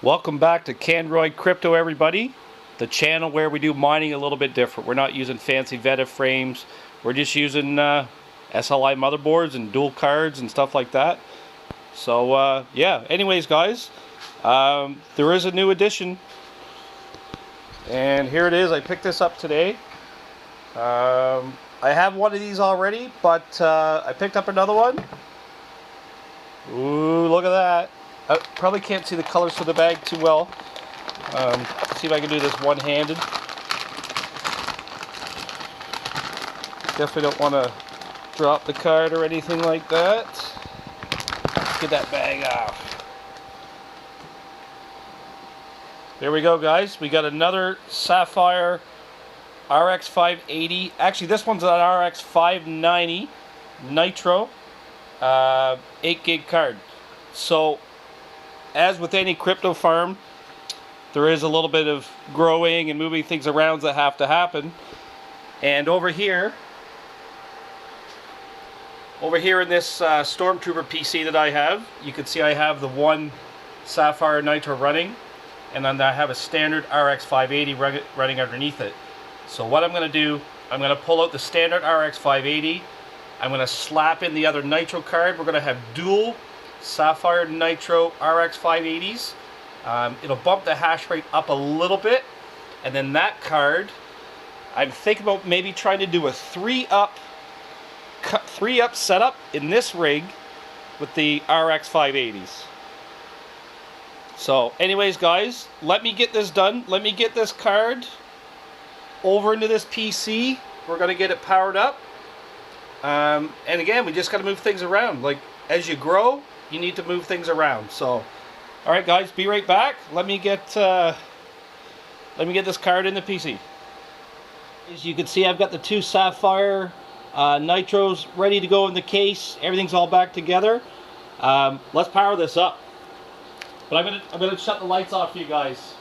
Welcome back to Candroid Crypto, everybody. The channel where we do mining a little bit different. We're not using fancy Veta frames. We're just using SLI motherboards and dual cards and stuff like that. So yeah, anyways guys, there is a new edition. And here it is. I picked this up today. I have one of these already, but I picked up another one. Ooh, look at that. I probably can't see the colors of the bag too well. Let's see if I can do this one-handed. Definitely don't want to drop the card or anything like that. Let's get that bag off. There we go, guys. We got another Sapphire RX 580. Actually, this one's an RX 590 Nitro 8 gig card. So, as with any crypto farm, there is a little bit of growing and moving things around that have to happen. And over here in this Stormtrooper PC that I have, you can see I have the one Sapphire Nitro running, and then I have a standard RX 580 running underneath it. So what I'm going to do, I'm going to pull out the standard RX 580. I'm going to slap in the other Nitro card. We're going to have dual Sapphire Nitro RX 580s. It'll bump the hash rate up a little bit, and then that card, I'm thinking about maybe trying to do a 3-up setup in this rig with the RX 580s. So anyways guys, let me get this done. Let me get this card over into this PC. We're going to get it powered up. And again, we just got to move things around. Like, as you grow, you need to move things around. So, all right, guys, be right back. Let me get this card in the PC. As you can see, I've got the two Sapphire Nitros ready to go in the case. Everything's all back together. Let's power this up. But I'm gonna shut the lights off for you guys.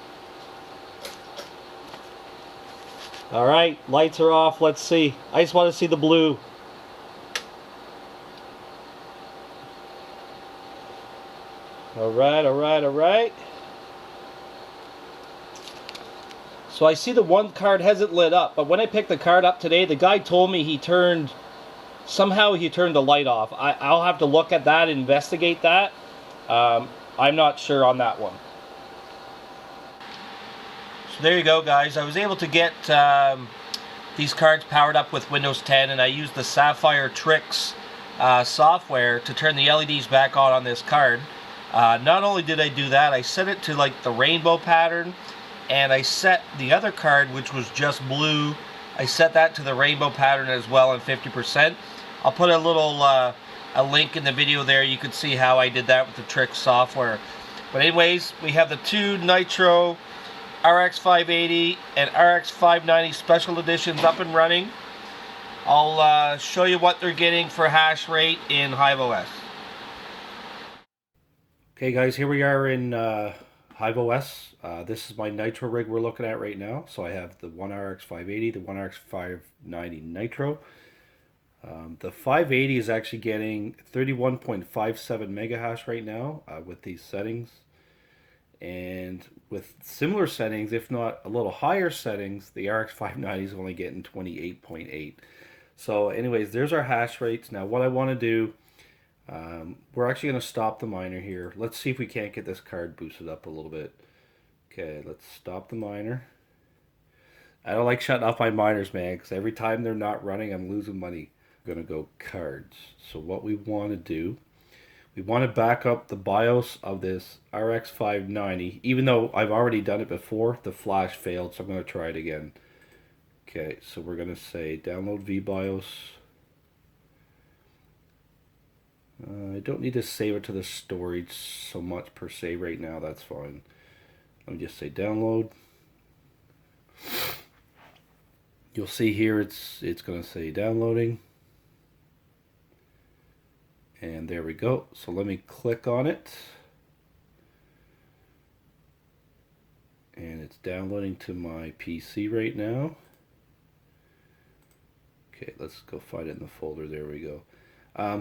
All right, lights are off. Let's see. I just want to see the blue. All right. So I see the one card hasn't lit up, but when I picked the card up today, the guy told me somehow he turned the light off. I'll have to look at that and investigate that. I'm not sure on that one. So there you go, guys. I was able to get these cards powered up with Windows 10, and I used the Sapphire Tricks software to turn the LEDs back on this card. Not only did I do that, I set it to like the rainbow pattern, and I set the other card, which was just blue, I set that to the rainbow pattern as well in 50%. I'll put a little a link in the video there. You can see how I did that with the Tricks software. But anyways, we have the two Nitro RX 580 and RX 590 special editions up and running. I'll show you what they're getting for hash rate in HiveOS. Okay guys, here we are in HiveOS. This is my Nitro rig we're looking at right now. So I have the one RX 580, the one RX 590 Nitro. The 580 is actually getting 31.57 mega hash right now with these settings. And with similar settings, if not a little higher settings, the RX 590 is only getting 28.8. So anyways, there's our hash rates. Now what I want to do, we're actually going to stop the miner here. Let's see if we can't get this card boosted up a little bit. Okay, let's stop the miner. I don't like shutting off my miners, man, because every time they're not running, I'm losing money. I'm going to go cards. So what we want to do, we want to back up the BIOS of this RX 590. Even though I've already done it before, the flash failed, so I'm going to try it again. Okay, so we're going to say download vBIOS. I don't need to save it to the storage so much per se right now. That's fine. Let me just say download. You'll see here it's going to say downloading. And there we go. So let me click on it. And it's downloading to my PC right now. Okay, let's go find it in the folder. There we go.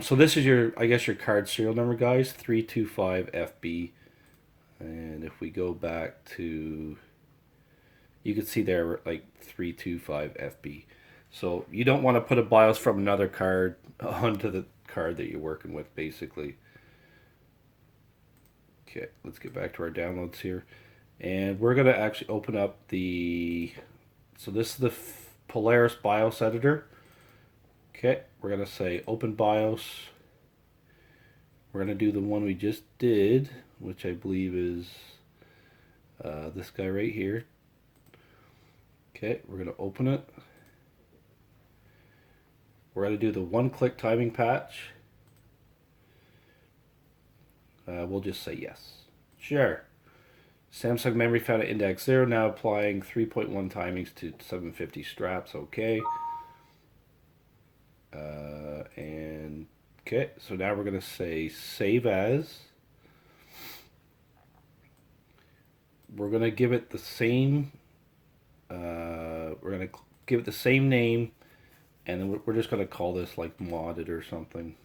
So this is your, I guess, your card serial number, guys, 325FB. And if we go back to, you can see there like 325 FB. So you don't want to put a BIOS from another card onto the card that you're working with, basically. Okay, let's get back to our downloads here. And we're going to actually open up the, so this is the Polaris BIOS editor. Okay, we're going to say open BIOS. We're going to do the one we just did, which I believe is this guy right here. Okay, we're going to open it. We're going to do the one-click timing patch. We'll just say yes. Sure. Samsung memory found at index 0, now applying 3.1 timings to 750 straps. Okay. And okay, so now we're going to say save as. We're going to give it the same. We're going to give it the same name, and then we're just going to call this like modded or something.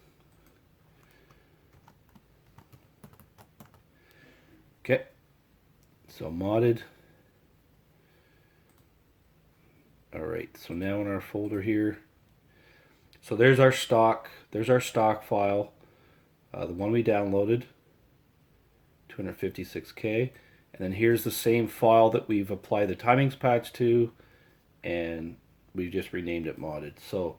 Okay, so modded. All right, so now in our folder here, so there's our stock file, the one we downloaded, 256K, and then here's the same file that we've applied the timings patch to, and we just renamed it modded. So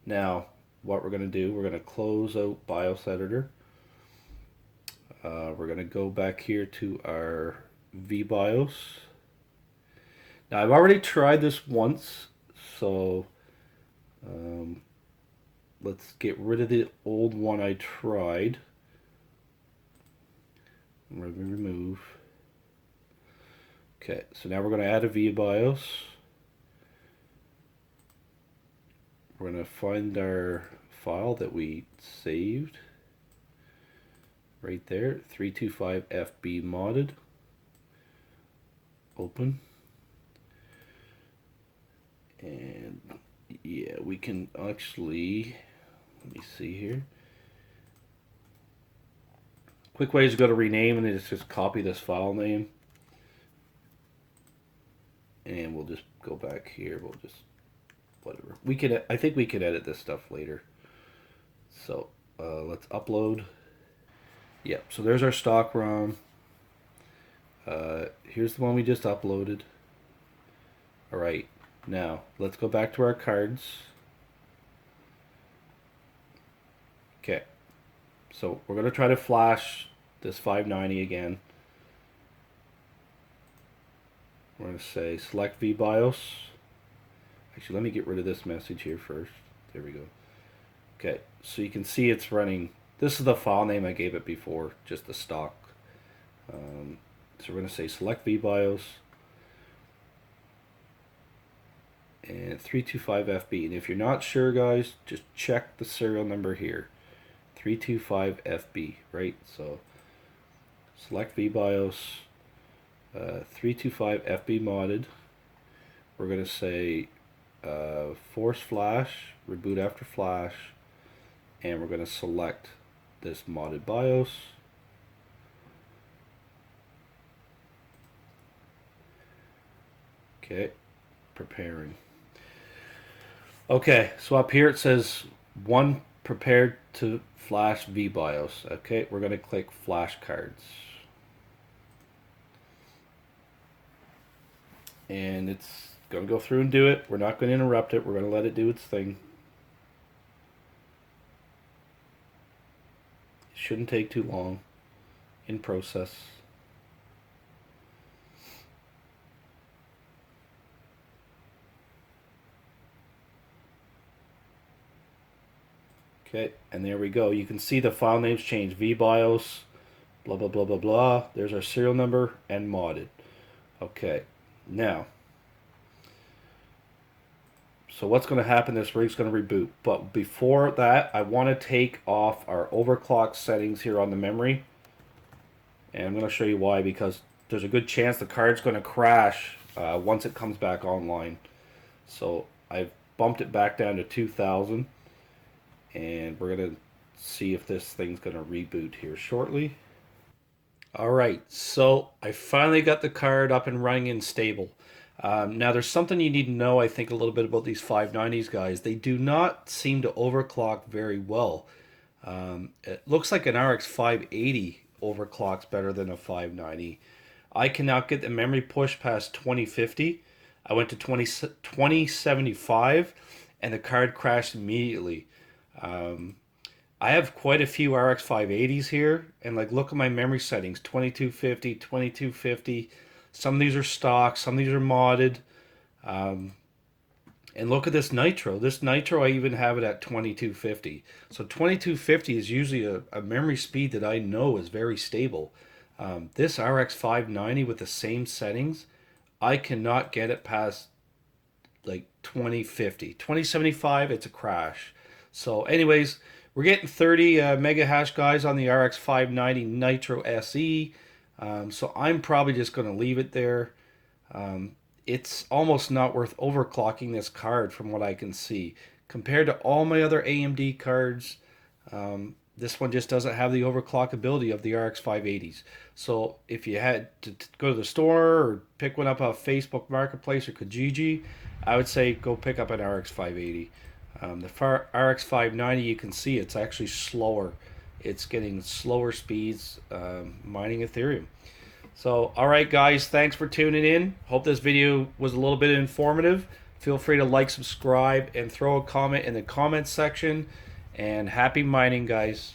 now what we're going to do, we're going to close out BIOS editor. We're going to go back here to our VBIOS. Now I've already tried this once, so let's get rid of the old one I tried. I'm going to remove. Okay, so now we're going to add a VBIOS. We're going to find our file that we saved. Right there, 325 FB modded. Open. And yeah, we can actually, let me see here. Quick way is to go to rename and just copy this file name. And we'll just go back here. We'll just, whatever. We can, I think we can edit this stuff later. So let's upload. Yep, so there's our stock ROM. Here's the one we just uploaded. All right, now let's go back to our cards. Okay, so we're going to try to flash this 590 again. We're going to say select VBIOS. Actually, let me get rid of this message here first. There we go. Okay, so you can see it's running. This is the file name I gave it before, just the stock. So we're going to say select VBIOS and 325 FB. And if you're not sure, guys, just check the serial number here, 325 FB, right? So select VBIOS, 325 FB modded. We're going to say force flash, reboot after flash, and we're going to select this modded BIOS. Okay, preparing. Okay, so up here it says one prepared to flash VBIOS. Okay, we're going to click flash cards. And it's going to go through and do it. We're not going to interrupt it. We're going to let it do its thing. It shouldn't take too long in process. Okay, and there we go. You can see the file names change. VBIOS, blah, blah, blah, blah, blah. There's our serial number and modded. Okay, now, so what's going to happen, this rig's going to reboot. But before that, I want to take off our overclock settings here on the memory. And I'm going to show you why, because there's a good chance the card's going to crash once it comes back online. So I've bumped it back down to 2000. And we're going to see if this thing's going to reboot here shortly. All right, so I finally got the card up and running and stable. Now, there's something you need to know, I think, a little bit about these 590s guys. They do not seem to overclock very well. It looks like an RX 580 overclocks better than a 590. I cannot get the memory push past 2050. I went to 2075 and the card crashed immediately. Um, I have quite a few RX 580s here, and like look at my memory settings 2250, 2250. Some of these are stock, some of these are modded. Um, and look at this Nitro. This Nitro, I even have it at 2250. So 2250 is usually a memory speed that I know is very stable. This RX 590 with the same settings, I cannot get it past like 2050. 2075, it's a crash. So, anyways, we're getting 30 mega hash guys on the RX 590 Nitro SE. So, I'm probably just going to leave it there. It's almost not worth overclocking this card from what I can see. Compared to all my other AMD cards, this one just doesn't have the overclock ability of the RX 580s. So if you had to go to the store or pick one up off Facebook Marketplace or Kijiji, I would say go pick up an RX 580. The RX 590, you can see it's actually slower. It's getting slower speeds mining Ethereum. So, all right, guys, thanks for tuning in. Hope this video was a little bit informative. Feel free to like, subscribe, and throw a comment in the comments section. And happy mining, guys.